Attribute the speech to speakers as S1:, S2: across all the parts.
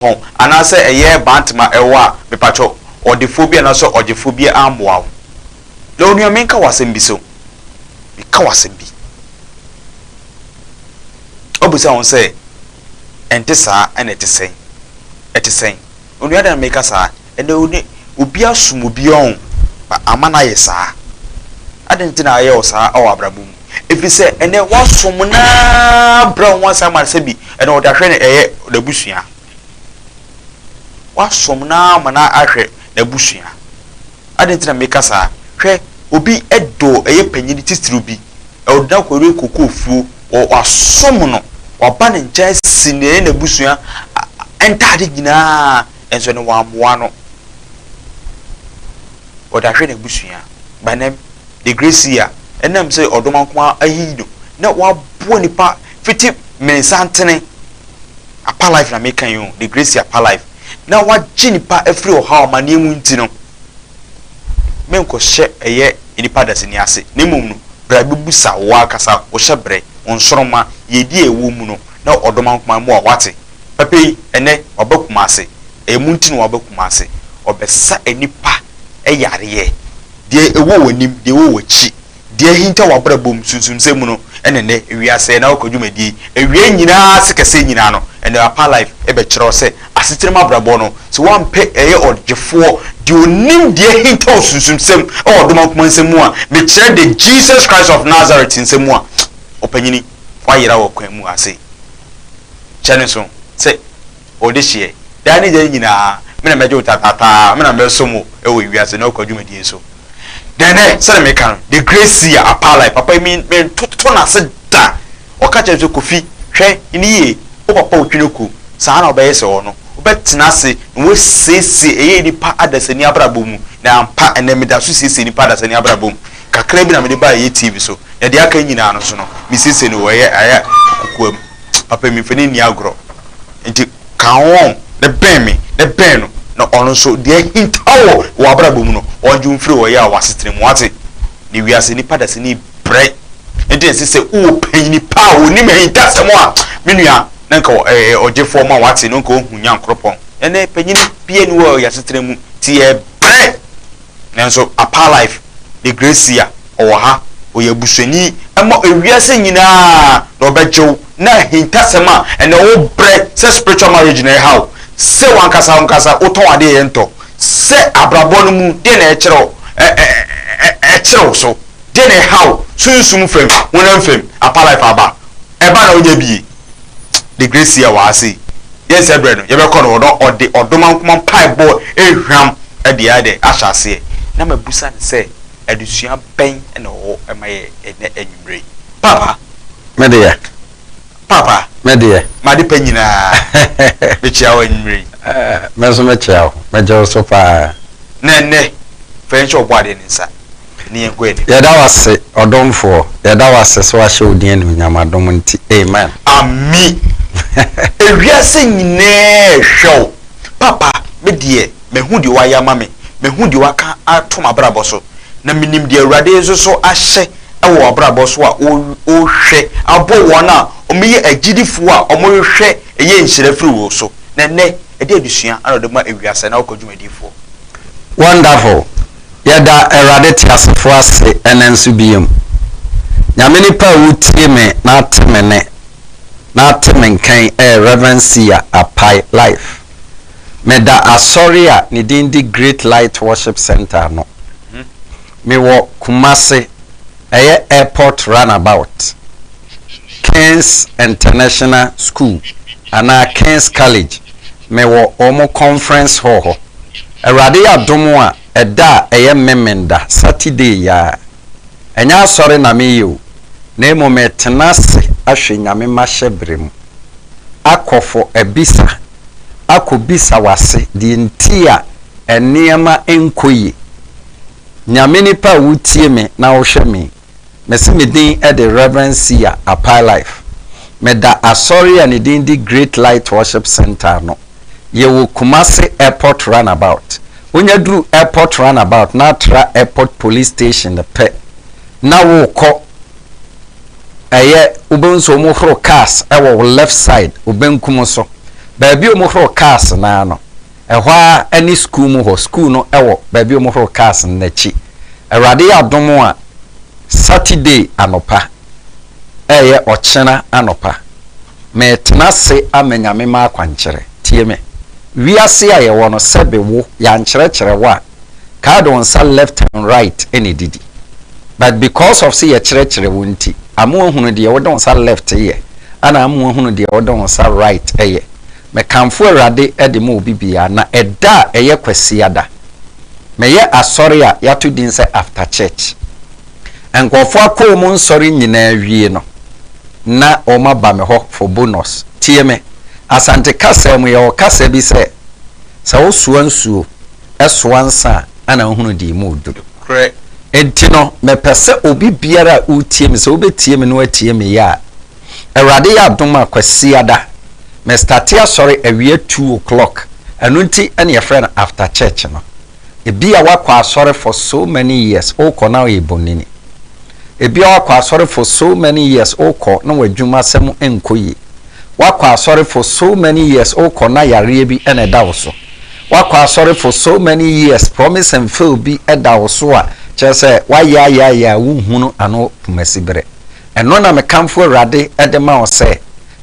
S1: and I say a year bantima ewa me pacho or the phobia na so or the phobia amwa lo nua menka wasem bi so me ka wasem bi obusa won say ente saa ene etesen onua da meka saa ene oni obi asum obi on amana ye saa adenti na aye o saa o abrabum if you say ene wasum na bra won saa ma se bi ene o da hwe ne eye da busua wasum na mana ahwe da busua adenti na meka saa hwe obi edo eye panyini titiri bi e o da kwere kokofuo o wasum no oba ne nche sine na busua entade gina enso ne wa moa no o da hwe na busua banem the grace here enam say odoma kwa ahido na wa bo nipa fiti mensantene apa life na make you the grace apa life na wa ginipa every o ha o mane mu ntino menko hye eye nipa da sini ase ne mum no bra bibusa wa kasa o hye bre onsoroma yedi ewo mu no na odoma kwa mu a wate papai ene obakuma ase emu ntino obakuma ase obesa enipa eyareye de ewo wanim de wo wachi de hinta wabra bom sunsun semu no enene ewiase na okodwumadi ewie nyina sekese nyina no ene apa life ebe kire se asetirem abrabo no so wan pe eye odjefo de onim de hinta sunsun sem o doma kuma nsemu a me kire de Jesus Christ of Nazareth nsemu a opanyini fa yira wo kwan mu ase chane so se odehie dani je nyina me na meje utatata me na mesomo ewo wiase na okodwumadi enso then say me can the grace here apala papa mean to na se da o ka che kofi hwe ni o papa otweneku sa na obeye no obetena se wo sese eye ni pa adasani abrabom na ampa enemida so sese ni pa adasani abrabom kakra bi na me de ba ye TV so ya de aka nyina no so no mi sese no wo ye aya kokoam papa mi fani ni agro enti kan won de ben me de ben no na ono so de hintawo wo abrabom no onju mfiri wo ya wasetere mu ate ni wiase ni pada se ni bre enti se o panyi pa o ni me hinta se mo a menua na nka ogefo ma wate no nka ohunya nkropon ene panyi ni pie ni wo ya setere mu ti e bre nanso apa life the grace ya o ha o ya busani ema ewiase nyina na obejew na hinta se ma ene wo bre se spiritual marriage na how se wankasa oton ade ye nto se abrabon mu de na ekiro ekiro so de na how sunsum fam wonam fam apa life aba eba na onya bi the grace ya wa say yes ebre no ye be ko no ode odoma nkoma pai bo ehwam ade ade ahase na mabusa se adusua ben na wo emaye ene anwumre papa
S2: media
S1: papa
S2: media
S1: made panyina be chia wa anwumre
S2: meso me chia mejo so pa
S1: ne french obwade nsa ni enkwede
S2: ya da wase odomfo ya da wase so ahye odin anu nyamadom nti amen
S1: ami ewiase nyine hwew papa me de mehu di wa ya mame mehu di wa ka atom abrabo so na minim de awrade so ahye ewo abrabo so a o hwe abo wona o meye agidifo a o mo hwe eye nhire firi wo so na ne ede adusua anode ma ewiase na okodwumadifo
S2: wonderful yada awrade tiasefo ase enenso biem nyameni pa wutie me na atemene na atemenkan reverencia apai life meda asori a ne dindi Great Light Worship Center no me wo Kumase airport runabout Kings International School ana Kings College me wo omo conference hall awrade adomo a eda memenda Saturday ya enya asori na me yo na emometenase ahwe nyame mahyebrem akofo ebisa akobisa wase di ntia eniema enkoyi nyame nipa wutie me na wohwe me mesi medin e the reverencia apa life meda asori and the Great Light Worship Center no ye wo Kumase airport runabout onya dru airport runabout na tra airport police station the pe na wo ko eye ubenso mo horo cars ewo left side ubenkum so baabi omo cars na no ehwa any school mu ho school no ewo baabi omo cars na chi awrade ya domo a Saturday anopa eye ochena anopa me tenase amenyame ma akwanchere tie me wiase aye wono sebe wo ya nkyerɛkyerɛ wa ka don sa left and right any didi but because of say ye kyerɛkyerɛ wo nti amu hunu de wo don sa left ye ana amu hunu de wo don sa right eye me kamfo awrade de ma obi bia na ɛda eye kwasiada me ye asɔre a yato din sɛ after church enkofo akɔ mu nsɔre nyina wie no na o ma ba me ho for bonus tie me asante kasa mu ye o kasa bi sɛ wo suwa nsuo ɛsoa nsa ana hunu di mu du
S1: correct
S2: entino me pese obi biara utie me sɛ obetie me no atie me ya awrade ya doma kwasiada me start asɔre awie 2 o'clock anu nti ene ye friend after church no ebi a wakɔ asɔre for so many years o kɔ na o yebonini ebi a wakɔ asɔre for so many years o kɔ na wadwuma sɛm enkoyi wakɔ asɔre for so many years o kɔ na yare bi ene da wo so wakɔ asɔre for so many years promise and fail bi eda wo so a kyerɛ sɛ waya wo hunu ano pumasibere eno na me kamfo awrade ede ma wo sɛ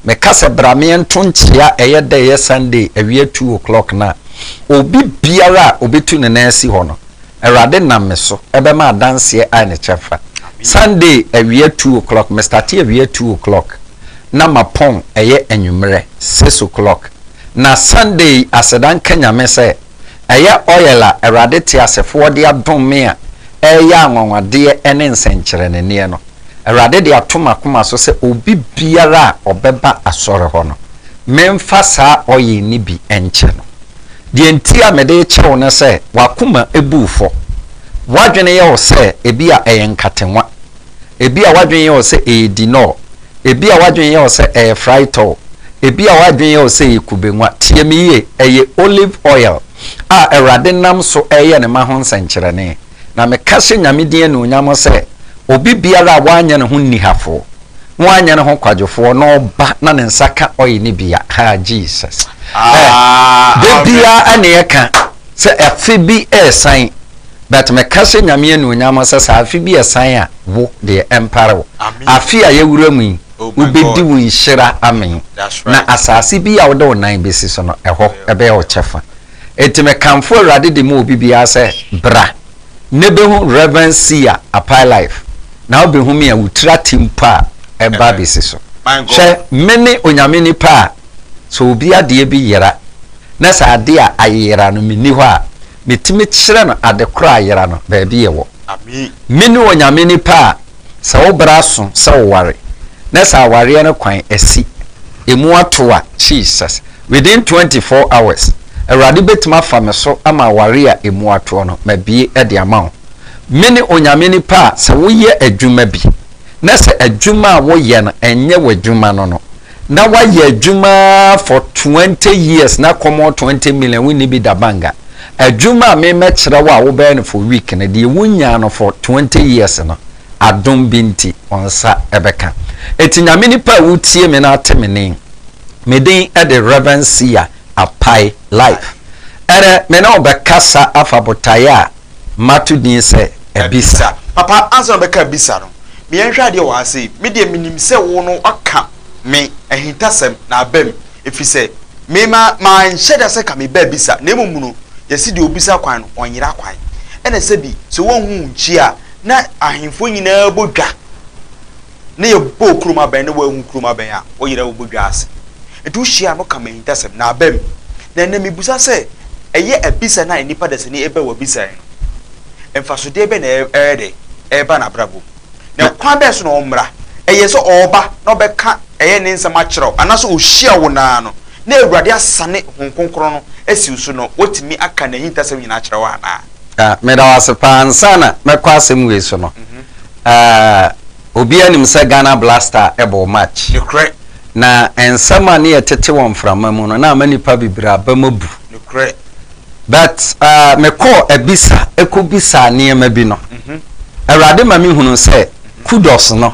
S2: me kasa brame nto nkyia eye da ye Sunday awie 2 o'clock na obi biara obetu ne na asi ho no awrade nam me so ebe ma danse a ne chefa Sunday awie 2 o'clock me start awie 2 o'clock na mapon eye anwumre 6 o'clock na Sunday asedan kanyame se eye oyela awrade te asefo de adom me a eye anwanwade ene nsenkyere ne ne no awrade de atoma koma so se obi biara obeba asore ho no memfa saa oye ni bi enche no de ntia me de chewo ne se wakoma ebufo wadwene ye wo se ebi a eyenkatenwa ebi a wadwene ye wo se edino ebi a wadwene ye wo se frito ebi a wadwene ye wo se ekubenwa tiemiye eye olive oil a awrade nam so eye ne ma ho nsenkyere ne na me kase nyame den no nyamo se obi biara wanya ne ho nihafo wanya ne ho kwadwofo no ba na ne nsaka oyi ne bia ha Jesus de bia ane ka se afi bi esan but me kase nyame no nyamo se sa afi bi esan a wo de empare afi a yewura mu ubedi wo nhira amen na asase bi a wo de onan besi so no eho ebe o chefa etime kamfo awrade de mu obi bia se bra nebehu reverencia apart life na obehu me a wutra timpa eba besi so she mene onyame ni pa so obi ade bi yera na sa ade a ayera no meni ho a metime kyerɛ no ade kora ayera no ba bi yewo
S1: amen
S2: mene onyame ni pa sa wo bra so sa wo ware na sa ware no kwan asi emu ato a Jesus within 24 hours awrade betima fa me so ama ware a emu ato no ma bie e de ama mene onyame ni pa sa wo ye adwuma bi na se adwuma wo ye no enye wadwuma no na wa ye adwuma for 20 years na komo 20 million we ni bi da banga adwuma me mekere wa wo be no for week na de wunya no for 20 years no adom binti onsa ebeka etinyame ni pa wo tie me na atemene me den e de reverencia apai life ere me na obekasa afabotaya matu din se ebisa
S1: papa answer beka bisa no me yenhwa de wa ase me de minim se wo no aka me ehintasem na abem efise me ma nhye da se ka me ba bisa na emum no yesi de obisa kwan no onyira kwan ene se bi so won hu nchi a na ahemfo nyina bodwa na ye bo kroma ben na wa hu kroma ben a oyira wo bodwa ase edu hia no ka me ehintasem na abem na na me busa se eye ebisa na enipa da se ni ebe wa bisa no emfaso de be na ede eba na brabo na kwan be so no mmra eye so oba na obeka eye ne nsama kyerɛw anaso ohia wo na no na awurade asane honkonkron no asi usu no wotimi aka na hintasem nyina kyerɛw ana
S2: me da wasepa ansana mekɔ asem we so no obi anim sɛ Ghana Blaster ebo match na ensama ne yetete won frama mu no na amanipa bibira bamabu but me call ebisa ekobisa ne ma bi no awurade ma me hunu sɛ kudos no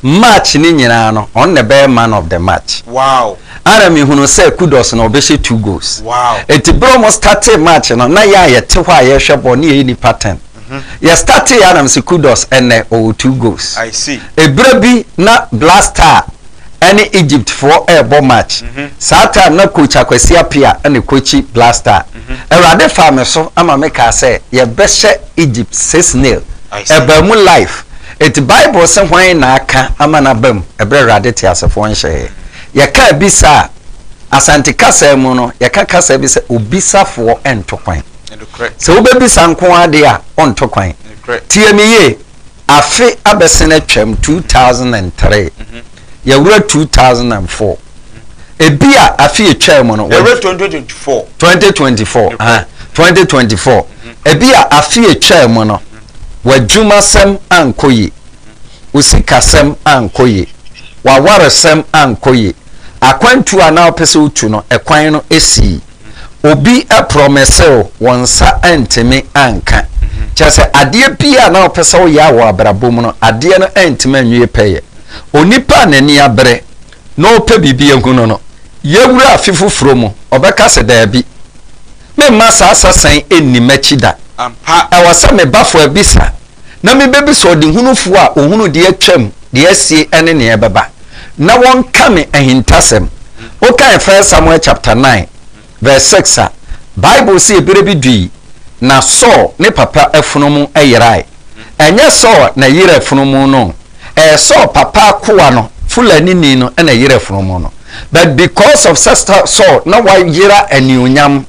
S2: match ni nyina no on the bear man of the match.
S1: Wow.
S2: Ara mi hunu say kudos no be 2 goals.
S1: Wow.
S2: Eti bro mo start match no na ya ye te hwa ye hwebo ne ye ni pattern. Ye start ya na mse kudos ene o 2 goals.
S1: I see.
S2: Ebra bi na Blaster any Egypt for airborne match. Sata na coach Akwesi Apia and coach Blaster. Erade farm so ama make say ye behye Egypt 6-0. Eba mu life. It Bible say hwan na aka ama na bam ebre rade ti asefo nhye. Ye ka bisa asante kasa mu no ye ka kasa bi say obisafo entokwan. So we be sanko ade a onto kwan. Tie me ye afi abesene twam 2003. Ya wura 2004. Ebia afi twam no.
S1: 2024.
S2: 2024. Ebia afi twam no. Wadwuma sem ankoyi. Usika sem ankoyi. Waware sem ankoyi. Akwantu ana opese utu no ekwan no esi. Obi a promise wonsa antime anka. Chese ade bia na opese wo ya wo abrabom no ade no antime anwie peye. Onipa nani abre no pe bibie hunu no. Yewura afifufuro mu obeka se da bi. Me masa asasan enni machida.
S1: Ampa
S2: e wasa me bafo abisa. Na me bebi so de hunufu a ohunu de atwam de asie ene ne ebeba. Na won kame ahintasem. Okay, 1 Samuel chapter 9 verse 6. Bible say berebi dui na so ne papa afunumu ayirai. Enye so na yire afunumu no. So papa kuwa no fulani ni no na yire afunumu no. But because of sister so na wa yira aniunyam.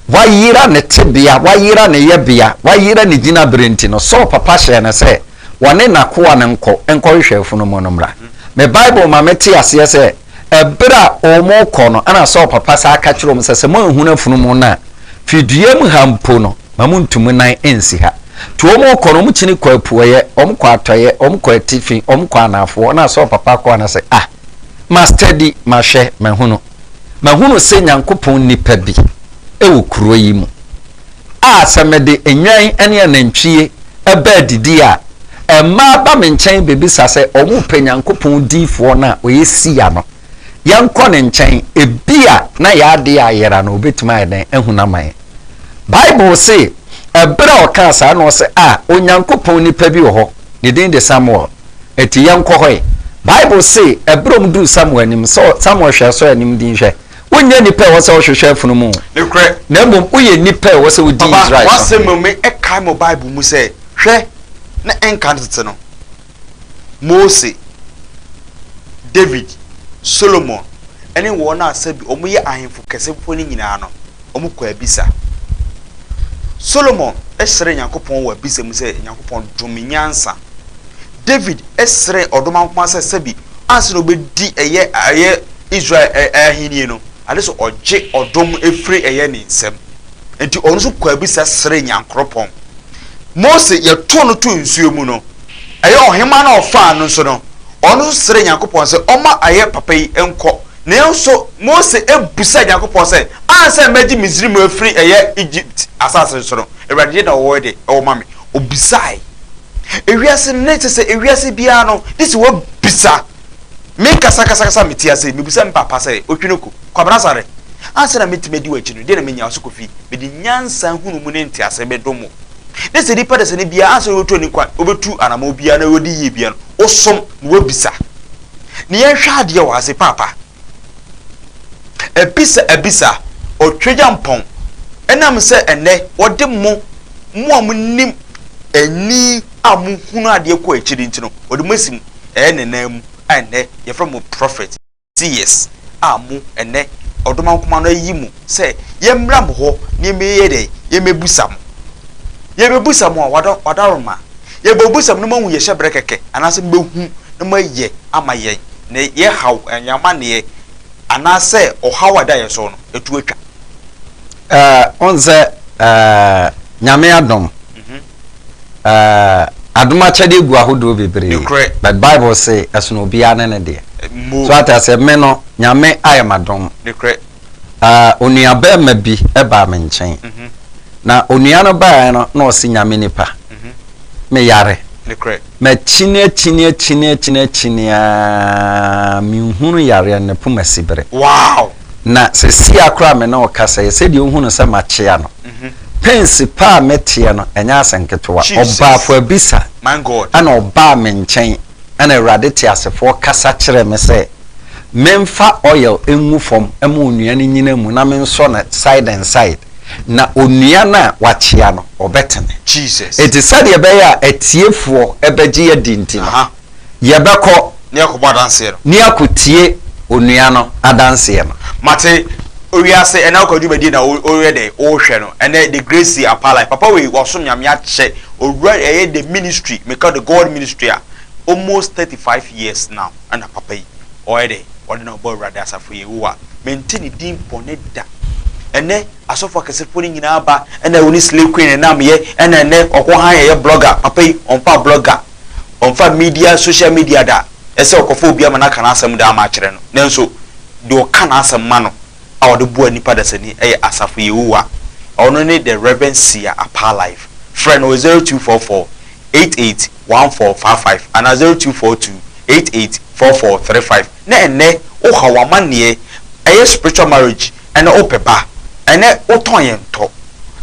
S2: Wa yira ne tebia, wa yira ne yebia, wa yira ne jina brenti no so papa hye na say wane na kuwa ne enko hwe afunumu no mra. Me Bible ma meti ase say ebra omo kono ana so papa sa aka kiro mo sese mo ehunu afunumu na fidua mu hampo no mamuntumu nan ensi ha to omo kono mu chini kwa puoye omkwa atoye omkwa atifi omkwa anafo na so papa kwa na se master di mahwe mahunu se nyankopon nipa bi ewo kuro yi mu semede enwan ene anantwie eba didi a emma ba me nchen bebi sase omo pe nyankopon difo na oyesi ya no yanko ne nchen ebia na ya ade ayera na obetuma eden ehuna man. Bible say ebra oka sa na say onyankopon nipa bi wo ho ne din de Samuel eti yanko hoy. Bible say ebrom du Samuel nim so Samuel hwe so anim din hwe wonye nipa wo se wo hwehwe afunu mu na mbom uye nipa wo se wo din Israel
S1: wa se me eka mo Bible mu say hwe na enka tete no Mose, David, Solomon ene wo na asabi omuye ahemfo kesefo ni nyina no omukwa abisa. Solomon esere Nyankopon wa abisa mu se Nyankopon dominyansa. David esere odomankoma se sabi anse no bedi eye Israel ahini no ade so oje odom efri eye ni nsem enti onu so kwa abisa sere Nyankopon. Mose ye to no to nsuo mu no eye ohema na ofa no so no onu sere Nyankopon se oma aye papa yi enko na so Mose ebusa Nyankopon se anse meji Misri mu efri eye Egypt asase so no ewade na wo de o mame obisai ewiase nete se ewiase bia no this wo bisa me kasa metiase me busa mpapa se otwinoko kwabrasare anse na metimedi wachi no de na menya so kofi me di nyansa hunu mu ne ntiase bedomo de se dipa de se ne bia anse wo to ni kwa obetu anama bia na wodi ye bia no osom wo bisa ne ye hwa de wa se papa ebisa otweja mpon enam se ene wode mo amunim eni amu hunu ade ko akiri ntino wode masim nenam ene ye from prophet yes amu ene odoma nkoma no yimu se ye mram ho ne meye de ye mebusam wadaroma ye bebusam no mahu ye hyebre keke anase behu no maye amaye ne ye haw anyama ne anase ohawada ye so no etu atwa
S2: onze nyame adom aduma chede gu ahodo bebre but Bible say esono bia ne de so ata say me no nyame ayamadom onuaba ma bi eba me nchen na onua no ba no na osi nyame nipa me yare chinia minhunu yare ne puma sibre
S1: wow
S2: na se si akra me na okasa se de ohunu se machia no pensi pa metie no enya asenketoa oba fo abisa
S1: my god
S2: ana oba me nchen ana awrade ti asefo kasa kire me se memfa oil enwu fom ema onua ne nyina mu na me nso na side and side na onua na wachia no obetene
S1: Jesus
S2: it is said ye be ya etiefo ebeje ye dinti no ye beko
S1: ne akoba danse no
S2: ne akotie onua no adanse no
S1: mate owiase ena kwadu bedi na owe de o hwe no ene the grace apala papa we wosom nyame ache owura the ministry make the God ministry almost 35 years now and papa yi oyede odi na obo rada asafo ye wo a maintain din boneda ene asofo kesefo ni nyina aba ene woni slave queen na me ene ne okwo han ye blogger papa yi onfa blogger onfa media social media da ese okofo obi ama na kana asem da ama kire no nenso de o kana asem ma no a wode bua nipa da sani asafo ye wo a ono ne the Reverend Sia Apa Life friend 0244 881455 and 0242 884435 na ene o hawama ne spiritual marriage ene opeba ene oton ye nto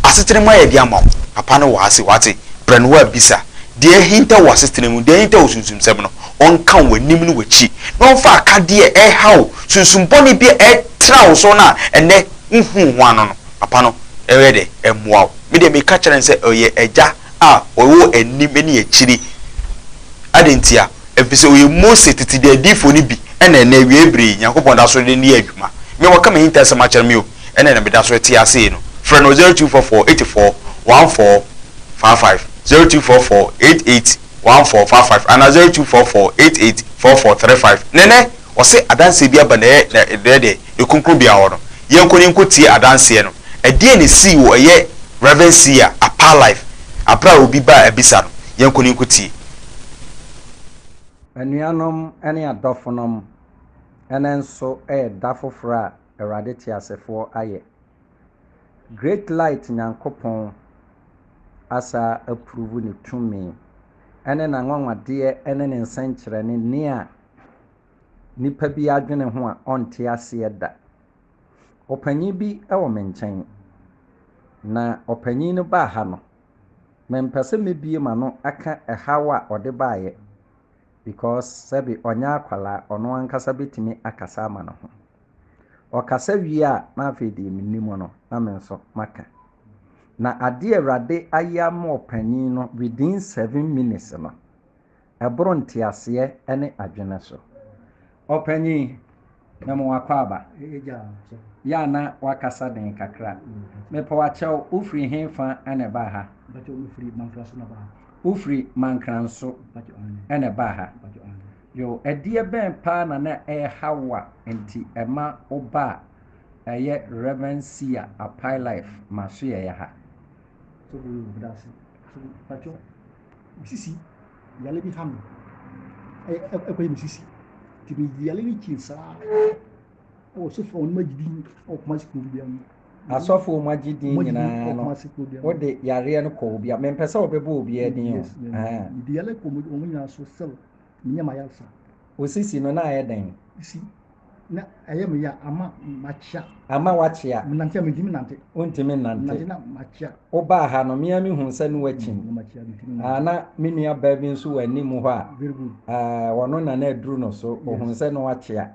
S1: asetene mo ye dia ma papa no wase wate brenu abisa de hinta wasetene mu de hinta osunsum sem no onka wanim no wachi no mfa akade hawo sunsum boni bi trawo so na ene nhu hwano no papa no ewede emwa me de me ka kire nse oye eja a owo anim ene achiri adentia efise oye Mose titi de difo ni bi ene na wie bre Yakobon da so de ni adwuma me wo ka me hinta se ma kire me o ene na me da so ti ase no friend 0244 841455 0244 881455 and 0244 884435 nene o se adanse bia ba na de ekunkru bia ho no yenkoni nkotie adanse no ede ne si wo ye Reverend Sia Apa Life apra obi ba abisa no yenkoni nkotie
S2: anuanom ene adofonom ene nso dafofra erade ti asefo aye great light nyankopon asa approve ne tumi ene na nwanwade ene ne nsankyere ne nia nipa bi adwene ho a onte ase da opanyi bi ewo menchen na opanyi no ba ha no mempese mebie ma no aka ehawa ode baaye because sabi onya akwala ono ankasa betimi akasa ama no ho okasa wi a na afedi minimo no na menso maka na ade awrade ayam opanyi no within 7 minutes no ebro ntiase ene adwene so opanyi na mo wakwaba ya na wakasa den kakra me pa wachew ufri henfa ene ba ha ufri mankranso ene ba ha yo edie ben pa na hawa enti ema oba eye Reverend Sia Apa Life maso ye ha
S3: so budasi so pacho misisi yale bi ham ko misisi tibi yale ni kinsa o so fo on majidi o kuma siku bi am
S2: asofo majidi nyina no o de yare no ko bi am pesa obebo obi edin o
S3: di yale ko mo nyina so sel nyama yalsa
S2: osisi no na ayeden
S3: si na ayem ya ama
S2: wachia
S3: nante medimi nante
S2: ontimi nante
S3: na machia
S2: oba ha no mia mi hu se no wachin na menua ba bi nso wani mu ho a
S3: very good
S2: wono na aduru no so ohun se no wachia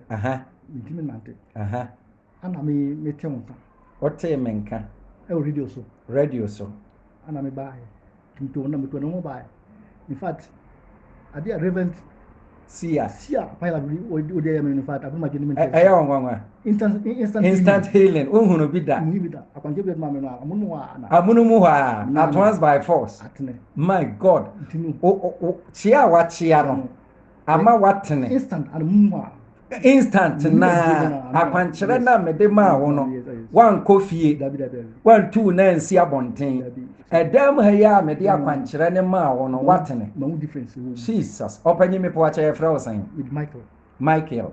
S2: aha
S3: medimi nante ana me temonta
S2: ote menka radio so
S3: ana me bae tinto na me to no bae in fact adia Reverend Sia paila bi o de yame in fact abuma gini mente
S2: ngwa instant healing ohunu bi da
S3: ni bi da akwanje bi ma me no
S2: amunu mu ha at once by force my god o chia wa chia no ama watene
S3: instant and mu
S2: instant na akwankyere na mede ma wo no wan kofie wan tu na nsi abonten edam ha ya mede akwankyere ne ma wo no watene
S3: ma wo difference
S2: Jesus opanyi me po acha efra osan
S3: with
S2: Michael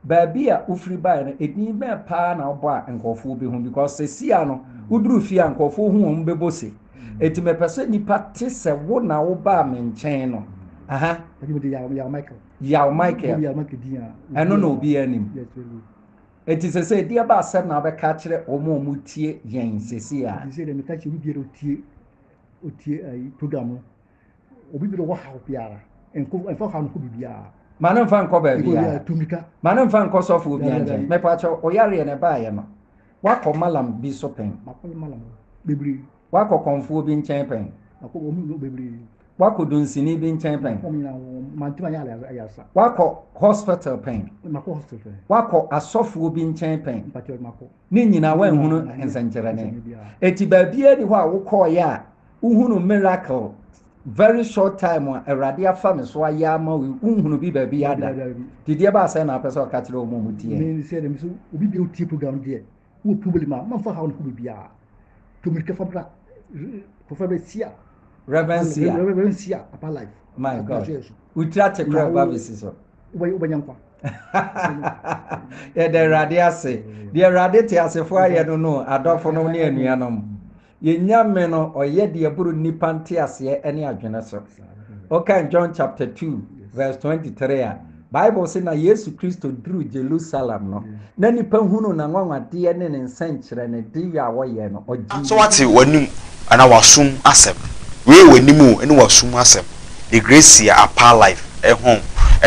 S2: baby a ufri ba na edin be pa na obo a nkofo bi hu because se sia no uduru fie a nkofo hu mbebose eti me pese nipa te se wo na wo ba me nchen no aha
S3: ya Michael
S2: ya Michael
S3: dia
S2: eno no obi anim eti se dia ba asem na be ka kire omo tie yen sesi a
S3: di se de me ka kire bi otie ai program obi bi wo ha obiara enfo ha no ko bibia
S2: manan fan ko ba bia
S3: tumika
S2: manan fan ko sofo obi anje me pa cho oyare ne ba ye no wakọ malam bi so pen
S3: makọ malam bebri
S2: wakọ konfu bi nchen pen
S3: makọ omi bebri
S2: wakọ dunsini bi nchen pen
S3: mantima ya ayasa
S2: wakọ hospital pen
S3: makọ hospital
S2: wakọ asọfo bi nchen pen
S3: patio makọ
S2: ni nyina wan hunu ensankyere ne eti ba bia di ho a wokọ ya uhunu miracle very short time Erade afa me so aya ma uhunu bi ba bia da didie ba say na pese o ka kire o mo mutie
S3: ni se dem so obi bi o tie program die wo problema man fa ha no ko bia to me ke fabra ko fa be sia reverencia upon life
S2: my god utra te kra ba bisi so
S3: wo banyankwa
S2: e de Erade ase de Erade te asefo aye no adofo no ne anuanom ye nyame no oye de aburu nipa nte ase ene adwene so okay John chapter 2 verse 23 a Bible say na Yesu Kristo duru Jerusalem no na nipa hunu na nwanwade ne nsankyere ne de ya woye no oji
S1: so wati wanim ana wasum asem we wanimu ene wasum asem the grace ya upper life home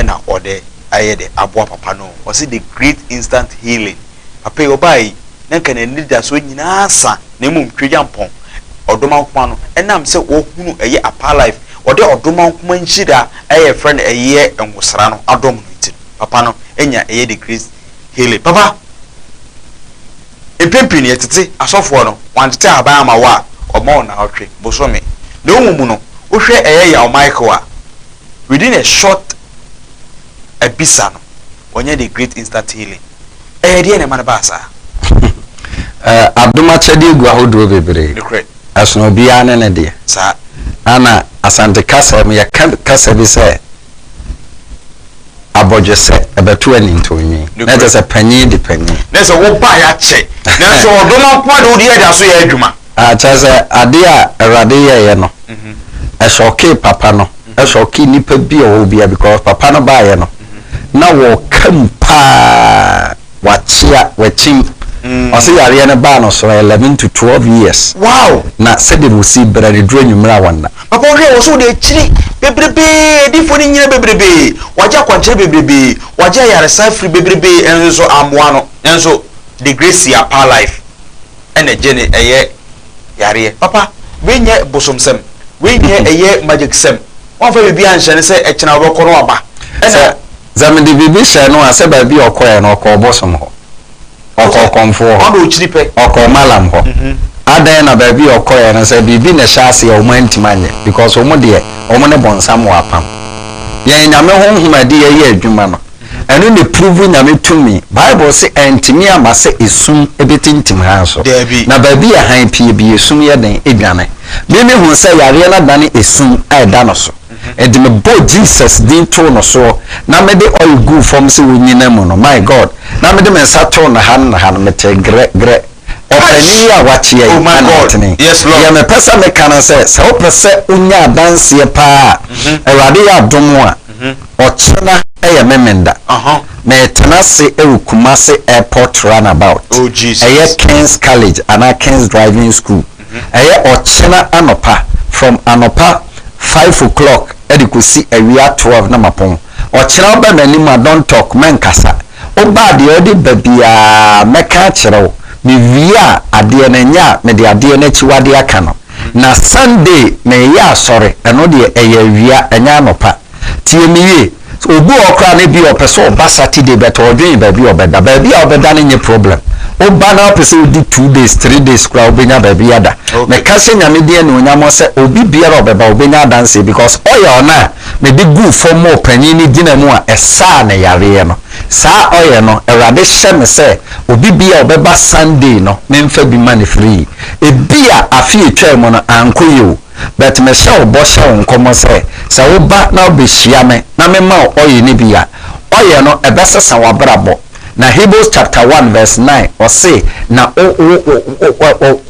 S1: na ode ayede aboa papa no was the great instant healing papa obai na kan enida so nyina asa na mum twedjampon odoma kuma no enam se ohunu eye upper life ode odoma kuma nchida eye friend eye enwosra no adom no nti papa no enya eye the great healing papa empempini etete asofo no wantete aban ma wa omo na otwe bosome na omumu no ohwe eye ya Michael a within a short ebisa no onye the great instant healing de na man ba sa
S2: Abduma chedi egu ahodo bebre aso bia ne de
S1: sa
S2: ana asante kasa me ya kasa bi se abodje se ebetu ani ntonyi na je se panyi de panyi
S1: na se wo ba ya che na so odoma kwa de odi da so ya adwuma
S2: a cha se ade a Erade ye no e shoke papa no e shoke nipa bi o bia because papa no ba ye no na wo kampa wachia wachim Ose yare ne ba no so 11 to 12 years.
S1: Wow.
S2: Na se de musi bra de dro nwumra wanda.
S1: Papa o so de chiri bebrebe di foni nyina bebrebe. Waja kwanche bebrebe. Waja yare safri bebrebe enso amoa no. Enso the grace ya pa life. Ene jene eye yare. Papa, we nye bosomsem. We nye eye magic sem. Won fa bebi anhye ne se e kina wo ko no aba.
S2: Ene zamede bibi hye no ase ba bi okoye no ko bosom ho. Oko komfo ho
S1: ado chiripe
S2: oko malam ho adan na ba bi okoye na se bibi na hyase ya omantimanye because omo de omo ne bonsam wa pam ye nyame honhomade ye adwuma no eno ne prove nyame tumi Bible say entimi amase esum ebetintim ha so na ba bi ya han pie bi esum ye den edwane me hu se yare na dane esum aida no so and me bo Jesus din to no so na me de oil go from se wonyina mu no my God na me de me sato na han me te gre opani ya wachi ya anatini
S1: yes Lord
S2: ya me pesa me kana se o pese unya danse pa Erade ya domo a ochena eye memenda na etena se Kumasi airport runabout
S1: oh Jesus
S2: eye King's College and King's driving school eye ochena anopa from anopa 5 o'clock edikusi awia 12 na mapon ochena ba manima don't talk menkasa oba de odi babia meka kyerɛw me via ade na nya me de ade na chiwade aka no na Sunday na ya asɔre eno de ɛyɛ awia enya anopa tie miye obu okra na bi opeso oba Saturday beto odwen ba bi obeda na nye problem oba na opeso odi 2 days 3 days kra obenya ba bi ada me ka se nyame de na onyamo se obi biara obeba obenya dance because oya ona me di gu for more panyin ni dina mu a esa na yare no sa oya no Erade hye me se obi bia obeba Sunday no memfa bi man free e bia afi etwa mu no ankoyo but me show bo show nkomo se wo ba na obehia me na me ma oye ni bia oye no ebesesa wabrabo na Hebrews chapter 1 verse 9 or say na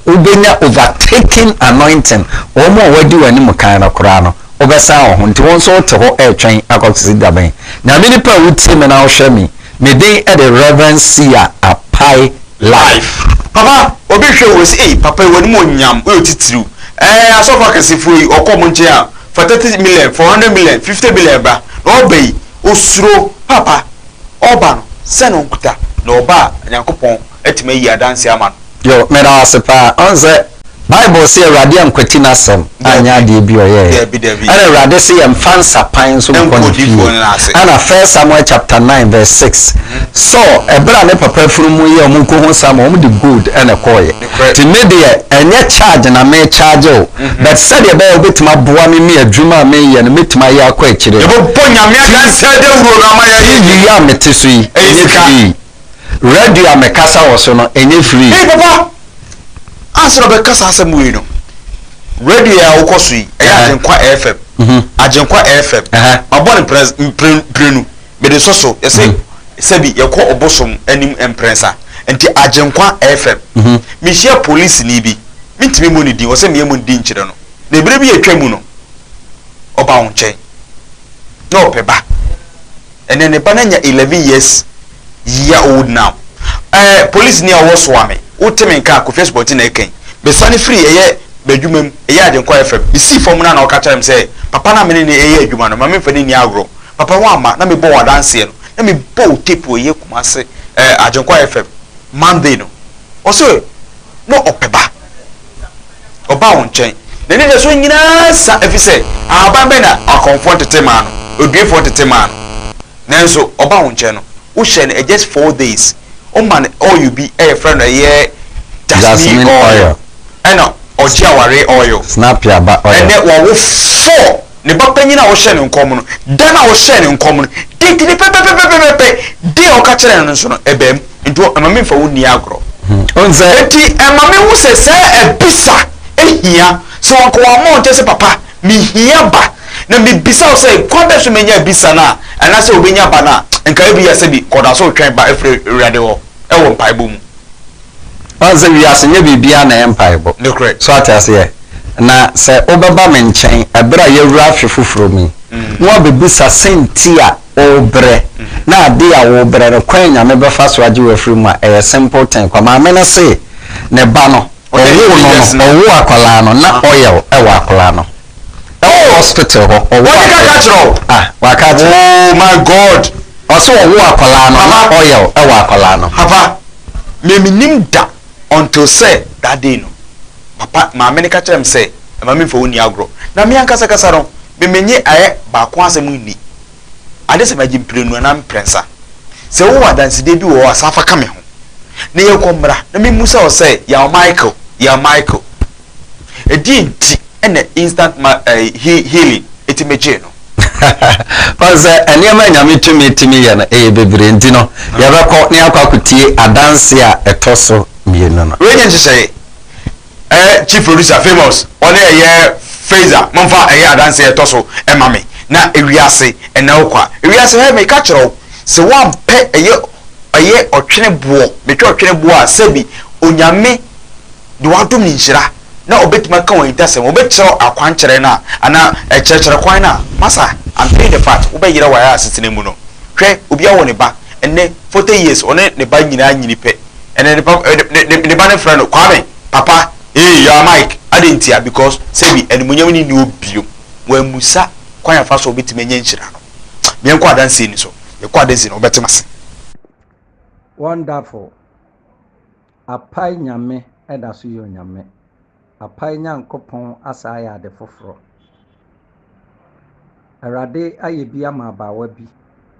S2: ubenya overtaking anointing omo wadi wani mukan na kora no obesa ho nti won so te ho etwen akoksi daben na me nipa wuti me na wo hwe me me den e the reverend seer Apai life
S1: papa obi hwe wo si papa wani mo nyam o titiriu asofa kasifu yi okom nche a for 30 million 400 million 50 million bra no bei osuro papa oba no se no nkuta na oba nyankopon etime yi adanse ama
S2: yo me da asepa onse Bible say Awurade ankwati nasem anya de bi oye ana Awurade say am fansa pan so konfi ana 1 Samuel chapter 9 verse 6 so ebra ne papa furu mu ye omu ko ho Samuel omu de good ana koye ti me de enye charge na me charge o but said e ba obetima boa me adwuma me ye no metima ye akọ akire
S1: e bo nyame adanse de wuro na ma
S2: ye ya mete so yi enye free radio amekasa wo so no enye free
S1: papa answer be kasa asem we no radio ya ukoso yi e ajenkwa FM ajenkwa FM abon prenu me de soso e say sebi ye ko obosom anim emprensa enti ajenkwa FM me share police ni bi mitimi mo ni din wo se me mo din kire no na ebere bi etwa mu no oba won chen no peba ene ne ba na nya 11 years year old now police ni awo so ame uteme nka ko Facebook na eken be sani free eye badwumam eye adenkwa FM isi formula na okacha dem say papa na me ne eye adwuma no mame fani ni agro papa wa ama na me bo wadanse no na me bo tape eye kumase adenkwa FM Monday no oso no opeba oba won chen na ne so nyina sa efise aba be na akonfront tema no odwefo tema no nanso oba won chen no wo share no just 4 days man all you be a friend a jasmine oil and ojiaware oil
S2: snap ya ba oil
S1: and that wo four ne ba panyina wo share nkom no dan a wo share nkom no diti ni pepepepepepe de o ka kire no so no ebem nto amame fa wo ni agro
S2: onze
S1: enti amame wo se ebisa ehia so won ko amount se papa mi hia ba na mi bisa wo se kwada so menya bisa na ana se obenya ba na nka ebi ya se bi koda so twen ba efre rade wo e wo mpaibo mu
S2: onze wi asenye bibia na empaibo
S1: no correct
S2: so atase na se obeba me nchen ebra ye wura hwefufuro mi wo bebisa sentia obre na ade a wo bre no kwan nyame befa so age we free mu a e simple thing kwa ma me na se ne ba no owo akola no na oil e wa akola no hospital ho
S1: oh my god
S2: also owo akola no na oil e wa akola no
S1: papa me minim da until say that day no papa ma me ne ka kire me say ma me fo woni agro na me ankasa kasa no me menye aye ba ko asem ni ade se magim prenu na mprensa se wo wadanse de bi wo asafa ka me ho na ye ko mra na me musa o say ya Michael edinti ene instant healing etimeje no
S2: Oze enema nyame tumi ye no bebre ndi no ye beko ne akwakutie adanse a etoso mienu no
S1: we nyen say chief producer famous one ye Fraser momfa adanse etoso emame na ewiase ena okwa ewiase he me ka kiro se wan pe otwene buo metwe otwene buo a sebi onyame de wadom ni nhira na obetima ka wan itasem obekiro akwankyere na ana ekyerkyere kwan na masa I'm paying the part obeyira wa ya asitene mu no hwe obi awo ne ba enne 40 years one ne ba nyina nyini pe enne ne ba ne friend kwame papa ya Mike adentia because sebi enumunyam ni ni obio wa musa kwan ya fa so obetima nya nhira no me enko adanse ni so ye ko adanse no obetima se
S4: wonderful apai nyame eda so yo nyame apai nyankopon asa ya de foforo Arade aye bi ama bawa bi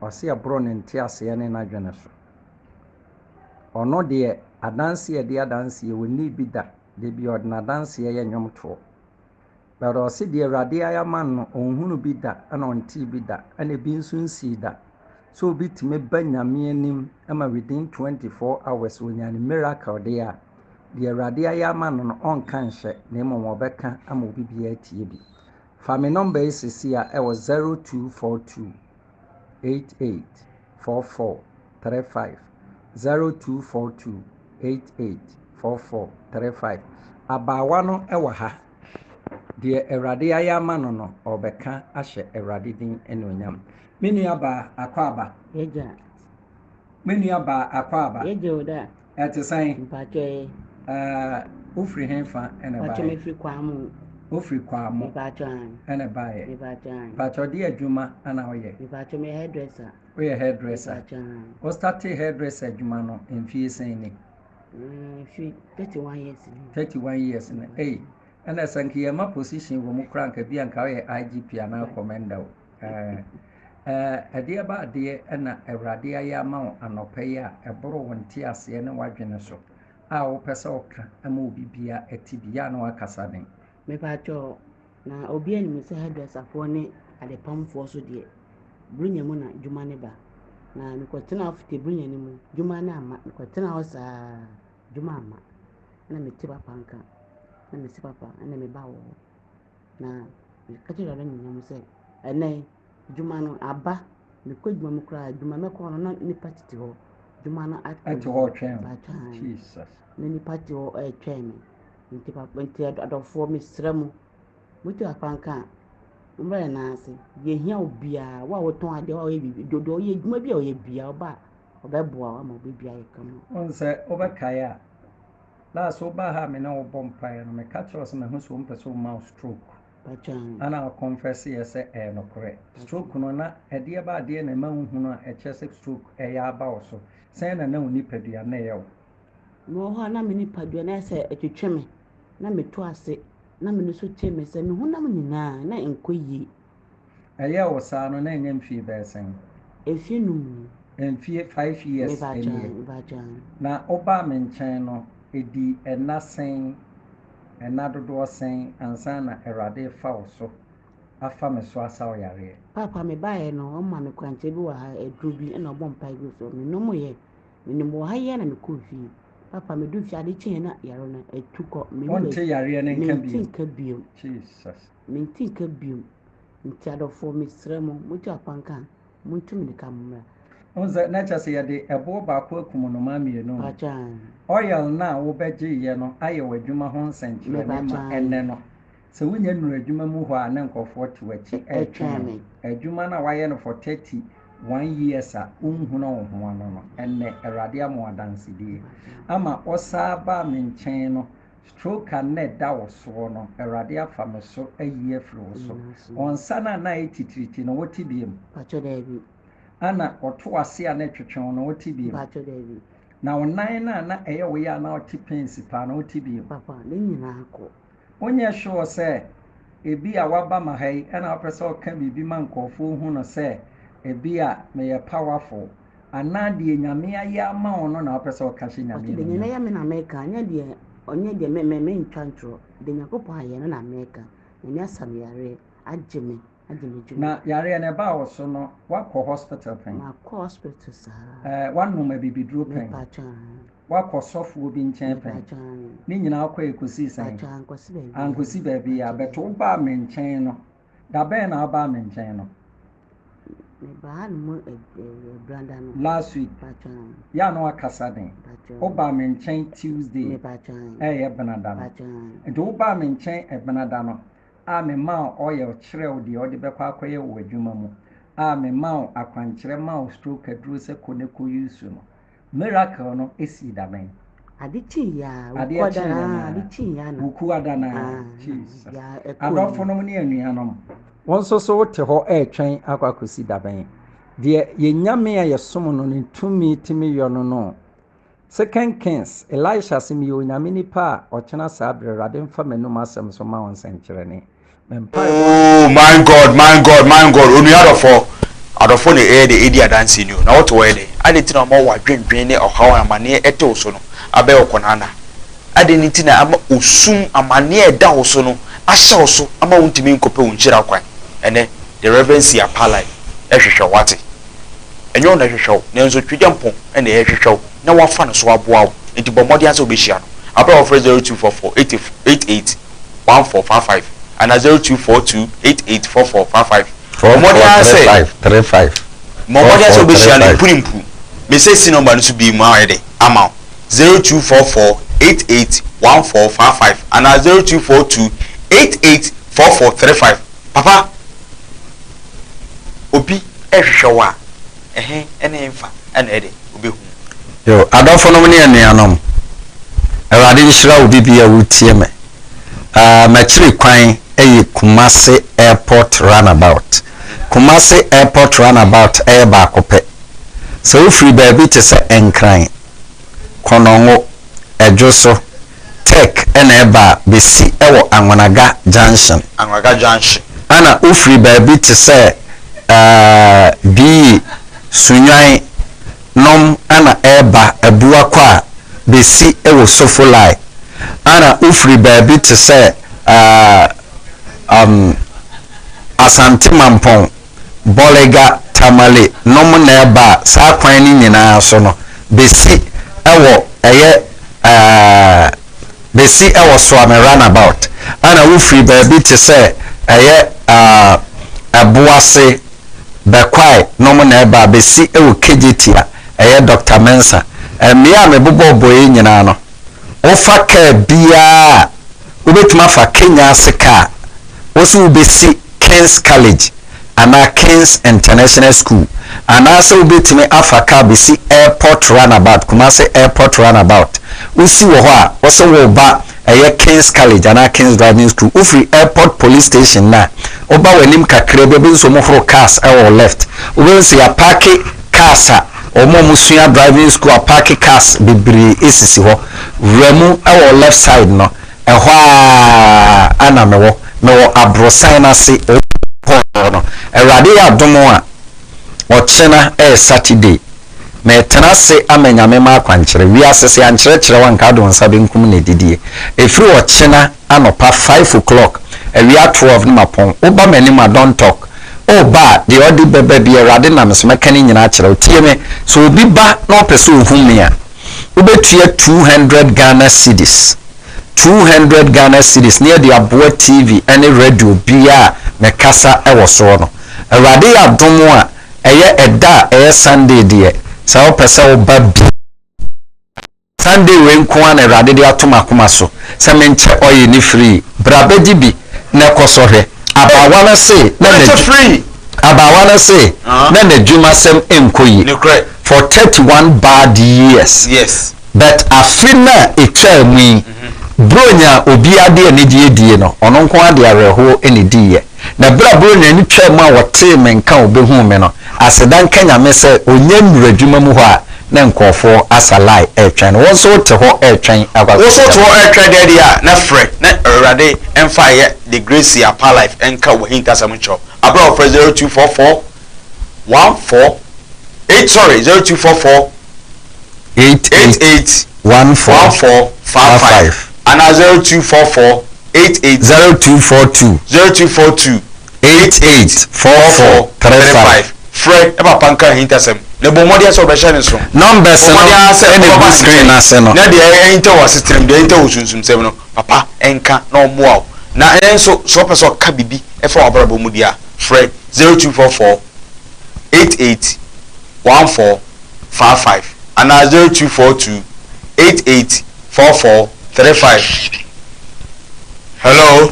S4: ose abro ne nte ase ne na dwene so ono de adanse de adanse woni bi da de bi odna adanse ye nwom to pero ose de arade ayama no onhunu bi da ana onti bi da ana bi nsunsi da so bi time banyame anim ama within 24 hours wonyane miracle de a de arade ayama no on kan hye na mo obeka ama obi bi atie bi Family number is here. It was 0242 884435. 0242 884435. 024435 abaawa no ɛwɔ ha deɛ Awurade ayɛ ama no no ɔbɛka ahyɛ Awurade din ɛnuonyam me nua ba akɔaba
S5: Eja.
S4: me nua ba akɔaba
S5: Eja oda.
S4: ɛte sɛn
S5: Mpacho.
S4: wofiri hemfa ɛna
S5: Mpacho me
S4: baeɛ
S5: fi kwamu.
S4: wofiri kwamo
S5: Mpacho.
S4: ɛna baeɛ
S5: Mpacho.
S4: mpakyɛ de adwuma ana woyɛ
S5: Mpacho me hairdresser.
S4: woyɛ hairdresser
S5: Mpacho.
S4: wo starte hairdresser adwuma no mfie sɛn ni
S5: Fi 31 years.
S4: 31 years no ei ɛna sɛ nka yɛma position wɔ mu kora nka bi anka woyɛ IGP anaa commander o ɛdeɛ ba adeɛ ɛna Awurade ayɛ ama wo anɔpa yi a ɛboro wo nte aseɛ ne wadwene so a wopɛ sɛ woka ama obi bia ɛti bi ya na wakasa den
S5: Mpacho na obi anim sɛ hairdresser fo ne adepamfo so deɛ brunya mu na dwuma ne ba na mekɔtena afite brunya ne mu dwuma ne ama mekɔtena hɔ saa dwuma ama na mete papa nka na mesi papa na me ba wɔ hɔ na meka kyerɛ dada nyinam sɛ ɛnɛ dwuma no aba mekɔ dwuma mu koraa dwuma mɛkɔ no na nipa tete hɔ dwuma no
S4: ɛte hɔ twɛn
S5: atwɛn
S4: Jesus
S5: na nipa te hɔ ɛtwɛn me nti papa nti adɔfoɔ mesrɛ mu motu papa nka mbra yɛ naase yɛhia obiaa wo a wotɔn adeɛ wo a woyɛ biribi dodo ɔyɛ adwuma bi a ɔyɛ bia ɔba a ɔbɛboa wo ama wobɛbia yɛ kama
S4: wɔn sɛ wobɛkae a last wobaa ha me na wobɔ mpaeɛ no meka kyerɛ sɛ mahu sɛ wompɛ sɛ woma wo stroke
S5: patwɛn
S4: ana confess yɛ sɛ ɛyɛ nokorɛ stroke no na ɛdeɛ ba adeɛ na ɛma wohunu a ɛkyerɛ sɛ stroke ɛyɛ aba wo so sɛn na wo nipadua na ɛyɛ wo
S5: na wɔ hɔ a na me nipadua na ɛsɛ ɛtwetwe me na meto ase na me no so tie me sɛ me honam nyinaa na nkɔ yie
S4: ɛyɛ wo saa no na ɛnyɛ mfie bɛɛ sɛn
S5: efie num
S4: mfie 5 years ɛnie
S5: patwɛn
S4: na wobaa me nkyɛn no ɛdi ɛna sɛn ɛna dodoɔ sɛn ansa na Awurade fa wo so afa me so asa wo yareɛ
S5: papa me baeɛ no ɔma me kwankyɛ bi wɔ ha aduru bi ɛna ɔbɔ mpae bi so me nom yɛ menim wɔ ha yɛ na mekɔ fie papa me du fie ade kyɛn na yare no atu kɔ
S4: wonte yareɛ no nka bio
S5: nka bio
S4: Jesus
S5: menti nka bio nti adɔfoɔ mesrɛ mo motu apanka montu me ka mmra
S4: Onze na kyerɛ sɛ yɛde ɛboɔ baako akum no ma mmienu
S5: patwɛn
S4: oil na wobɛgyeeɛ no ayɛ w'adwuma ho nsɛnkyerɛnne ma ɛnɛ no sɛ wonya nnuru adwuma mu hɔ a ne nkɔfoɔ te w'akyi ɛtwɛn me adwuma no a wayɛ no for 31 years a wonhu no wo ho ano no ɛnnɛ Awurade ama wadansedie ama ɔsaa baa me nkyɛn no stroke a na ɛda wo soɔ no Awurade afa me so ayi afiri wo so ɔnsa no a na ɛyɛ titiriti no wote biem
S5: patwɛ daabi
S4: ana ɔto ase a na ɛtwetwe no wote biem
S5: patwɛ daabi
S4: na wo nan na ɛyɛ wo yɛ a na ɔte pensi paa na wote biem
S5: papa ne nyinaa kɔ
S4: wonyɛ sure sɛ ebi a waba ma ha yi ɛna wopɛ sɛ ɔka biribi ma nkɔɔfoɔ hu no sɛ ebi a meyɛ powerful anaa deɛ Nyame ayɛ ama wo no na wopɛ sɛ ɔka hyɛ Nyame
S5: de nyina yɛ me na meka anya deɛ ɔnyɛ deɛ me ntwa ntoro de Nyankopɔn ayɛ no na meka Nyame asam yare agye me dwuma
S4: na yare na ɛbaa wo so no wakɔ hospital pɛn
S5: makɔ hospital saa
S4: wanom abibiduro pɛn wakɔ sɔfoɔ bi nkyɛn pɛn ne nyinaa kɔ ɛkɔsii sɛn ankɔsi baabi a bɛto wobaa me nkyɛn no da bɛn na wobaa me nkyɛn no last week ya na wakasa den wobaa me nkyɛn Tuesday ɛyɛ benada no nti wobaa me nkyɛn benada no a me ma ɔyɛ kyerɛw deɛ ɔde bɛkɔ akɔyɛ wɔ adwuma mu a me ma akwankyerɛ ma stroke aduro sɛ kɔ ne kɔ yusu no miracle no esi da bɛn
S5: ade chiya
S4: wuku adana Jesus adɔfo no ne anuanom wɔn nso so wote hɔ ɛtwɛn akɔ akɔsi da bɛn deɛ yɛnyame a yɛsom no ne tumi timi yɔ no no Second Kings Elisha sim yɛ onyame nipa a ɔkyena saa berɛ Awurade mfa m'anum asɛm so ma wɔn nsɛnkyerɛnne
S1: oh my god onu adɔfo ne ɛyɛ de edi adansi ni o na woto wɔ de ade ti na ɔmo wɔ adwendwen ne ɔhaw amane ɛte so no abɛ ɔkɔnana ade ni ti na ama osum amane ɛda wo so no ahyɛ wo so ama wo ntimi nkɔpɛ wo nkyira kwan ɛnɛ the reverend apalai ɛhwehwɛ wate ɛnyɛ wo na hwehwɛ wo nanso twidwa mpɔn ɛna ɛhwehwɛ wo na wafa no so aboa wo nti bɔ mmɔden asɛ wobɛhyia no abɛ wɔ frɛ 0244 88 1455 ana 0242 884455 mmɔden asɛ
S2: 35
S1: mmɔden asɛ wobɛhyia no mpurimpu mesɛ si nɔmba no so bi mu ayɛ de ama 0244 881455 and 0242 884435. Papa obi ehwewa ene emfa ene ede obi hu
S2: yo adofo no ne anuanom awade nhyira obi bia wutie me machiri kwan Kumasi Airport Runabout. Kumasi Airport Runabout ba kope. So free baby to say enkran. Konongo ejoso tech eba besi ewo Anwanaga Junction.
S1: Anwanaga Junction.
S2: Ana free baby to say bi sunyan nom ana eba ebuwa kwa besi ewo Sofolai. Ana free baby to say Asante Mampong Bolega Tamale nomu neba sa kwan ni nyina so no besi ewo besi ewo so am runabout ana wo free baby to say abuase bekwai nomu neba besi ewo kejetia Dr. Mensa mia me bobo boy nyina no ofa ka bia ubetuma fa Kenya sika osu ubesi King's College ana King's International School ana so ubetime Africa besi Airport Runabout Kumasi Airport Runabout usi wo ho a oso wo ba King's College ana King's Driving School ufri Airport Police Station na oba wanim kakre be nso mo horo cars e left ubensi ya park cars omo musua driving school a park cars bibiri esisi ho remu e left side no ehwa ana mewo abrosan na se no erade ya domo a ochena Saturday me tena se amenyame ma kwankyere wi asese ankyerɛkyerɛ wanka do nsa benkum ne didie efiri ochena anopa 5 o'clock ewia 12 na mapon oba manim a don't talk oba de odi bebe bi erade na mesomeka ni nyina kyerɛ tie me so obi ba na opese ohum me a obetua 200 Ghana cedis 200 Ghana cedis near the Aboa TV any radio bia me kasa ewo so no awade ya domo a eye Sunday de sa opese wo ba bi Sunday we nko an awade de atoma koma so se menche oye ni free brabeji bi na kosohwe abawana se na
S1: free
S2: abawana se na na dwuma sem enkoyi for 31 bad years
S1: yes
S2: but afina etwa mu bronya obi ade ne die no ono nko ade areho ene die na bra bronya ni twa mu a wote menka obehu me no asedan kanya me se onyam radwuma mu ho a na nkofo asalai etwan won so te ho etwan agwa
S1: wo so to ho etwan de dia na frɛ na awurade emfa ye the grace ya pa life enka wo hinta samcho abra of 0244 14 8 sorry 0244 88 1455 and 0244 88 0242 884435 Fred eba panka hintasem le bomodi aso be share so
S2: numbers no any screen ase no
S1: na de enter wa system de enter wo sunsum sem no papa enka na omoa na enso so person ka bibi e fa wabra bomodi a Fred 0244 88 1455 and 0242 884435 hello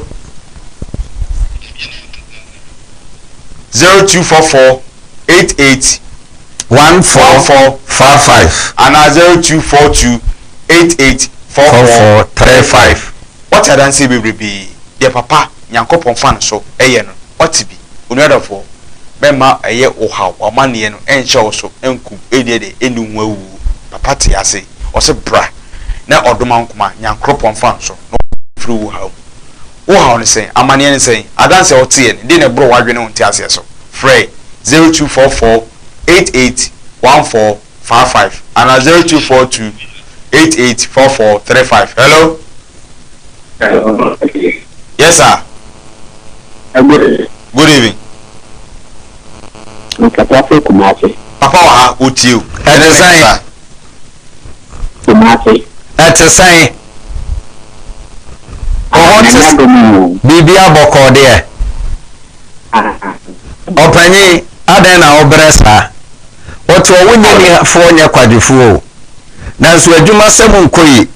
S1: 0244 88 1455 and 0242 884435 what I don't say baby dear papa nyankopon fan so eye no what be onuadafo bema eye ohaw amane no enche so enku edede enu nwawu papa te ase ose bra na odoma nkoma nyankopon fan so no fru ohaw ne sen amane ne sen adanse ote ne de ne bro wadwene onte ase so frey 0244 881455 and 0242 884435 hello yes sir good evening papa wa otiu
S2: edesign edesign bibi aboko de opanyi adan na obresa oto wonyeni fo nya kwadefo na so adwuma sem nkoyi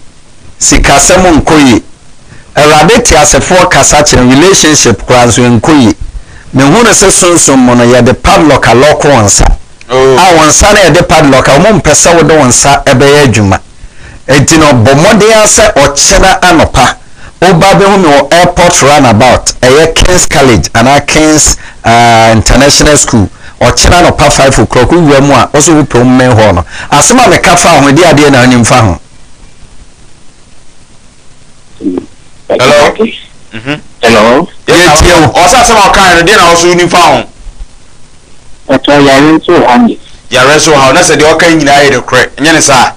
S2: sikasɛm nkoyi awurade te asefoɔ kasa kyerɛ relationship koraa nso nkoyi mehu no sɛ sonsom mu no yɛde padlock alɔko wɔn nsa a wɔn nsa no yɛde padlock a wɔn mpɛ sɛ wode wɔn nsa ɛbɛyɛ adwuma enti no bɔ mmɔden sɛ ɔkyena anɔpa oba bɛhu me wɔ airport runabout ɛyɛ King's College anaa King's International School ɔkyena anɔpa 5 o'clock wura mu a ɔso wopɛ wo mmɛn hɔ no asɛm a meka fa ho de adeɛ na anim fa ho.
S1: Hello.
S6: Hello.
S1: Yes, you. Also, some kind of dinner also uniform.
S6: That's why you're so hungry.
S1: You're so how that's the okay in the correct. Yanisa.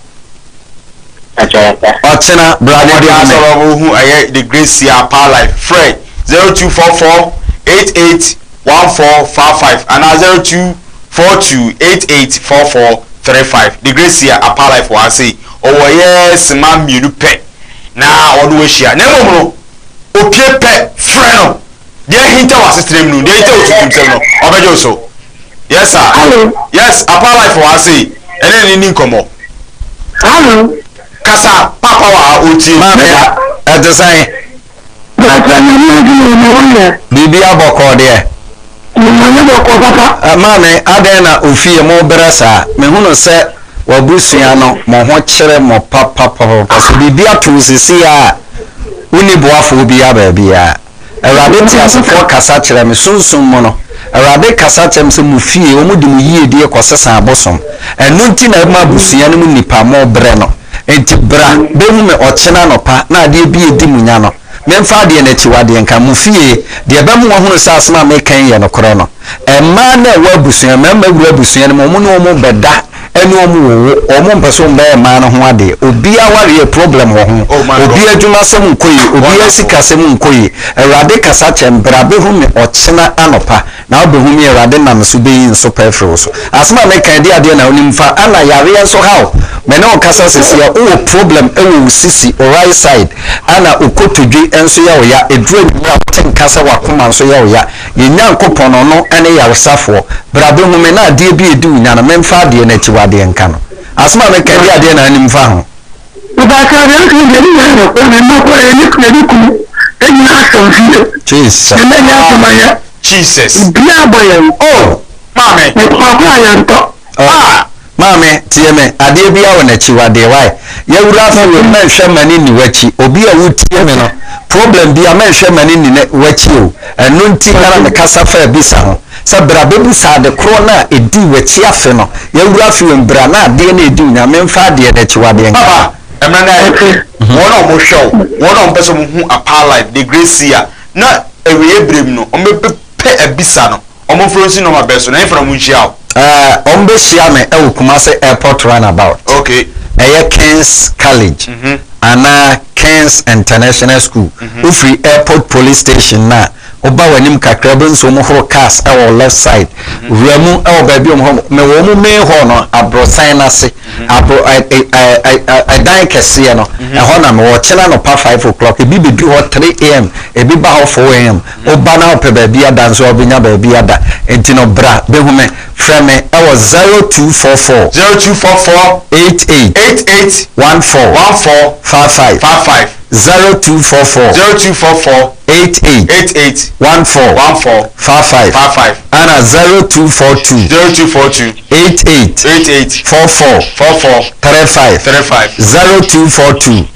S2: Ochena brother
S1: the answer who I the Gracia Power Life Fred 0244 881455 and 0242 884435 the Gracia Power Life was say oh yes mam you pet na odo hia na momo opie pe friend dey hinta wa system no dey hinta o system no obejo so yes sir.
S6: Hello.
S1: Yes Power Life was say ene ni nkomo
S6: Hello.
S1: Kasa papa wa oti
S2: mama design bibi aboko de mama ade na ofie mo brasa me hunu se wabusua no mo ho kyere mo papa so bibi ato sisi a uni boafo bi aba bia awurade ti asefo kasa kyere me sunsun mo no awurade kasa kyem se mu fie o mu di mu yie die kosesa abosom enu nti na ma busua no mu nipa mo bre no enti bra behu me ochena no pa na ade bi edi munya no memfa ade na chiwade nka mu fie de ba mu hono sa asema me kan ye no koro no emma na wa busua memma wura busua no mu no mu beda enu omu omu mpeso mbe ma no ho ade obi aware problem wo ho obi adwuma sem nkoyi obi asika sem nkoyi awurade kasa chembra behu me ochena anopa na obehu me awurade nam so beyi nso pefro so asema me kan de ade na onimfa ana yare nso how me na okasa sesia o problem ewo sisi o right side ana okotodwe enso ya oya edru adwuma tenkasa wakoma nso ya oya yenya nkopon no ene yaresafo bra behu me na ade bi edu nya na memfa ade na chiwade nka no asema me kan de ade na animfa ho
S1: Jesus.
S6: Oh,
S1: Mame.
S2: Mame, tieme, ade bia wo na chiwade why? Ye wura fa we menhwe mani ni wachi. Obi a wutie me no. Problem bia menhwe mani ni wachi o. Enu nti na me kasa fa bisa ho. Sa bra bebu sa de kro na edi wachi afe no. Ye wura fa we bra na ade na edi nya memfa ade na chiwade nka.
S1: Baba, emna wona mo show. Wona mpeso mo hu Power Life the Gracia. Na ewe ebrem no. O me pe abisa no. O mo frozi no ma beso na infra mo nhia.
S2: Ombe shiame e Kumasi airport runabout.
S1: Okay.
S2: Eye King's College. Ana King's International School. Ufri airport police station na oba wanim kakra be nso mo horo cars e wo left side. Wuramu e wo ba bi mo me wo mu me ho no abrosan na se. Abro dan kese no. E ho na me wo chena no pa 5 o'clock. E bi be ho 3 am. E bi ba ho 4 am. Oba na ope ba bi ada nso obenya ba bi ada. Enti no bra be hu me frame I was 0244 88 14 55 0244 88 14 55 and 0242 88 44 35 0242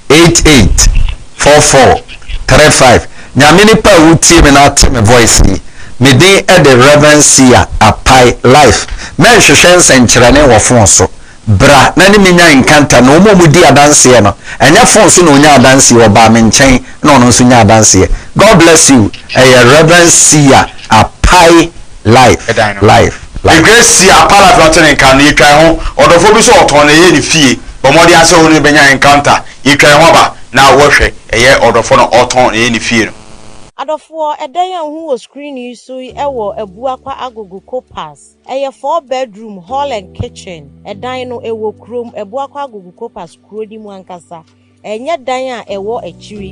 S2: 88 44 35 nyamini pa wutie me na te me voice ni me dey the Reverend Sia Apai Life men hwehwe nsenkyerene wo fon so bra na ni menya enkanta na omo di adanse no enya fon so na onya adanse wo ba me nchen na ono so nya adanse. God bless you. Reverend Sia Apai Life.
S1: The Gracia Power Life not in can you try home or the phobia so on a fee but more than so only benya encounter you try home now worship a year or the phone or ton any fear.
S7: Adofo edan hu wo screen yi so ewo Ebuakwa Agogo Copas. Eye 4-bedroom hall and kitchen. Edan no ewo krom Ebuakwa Agogo Copas kro di mu ankasa. Enye dan a ewo achiri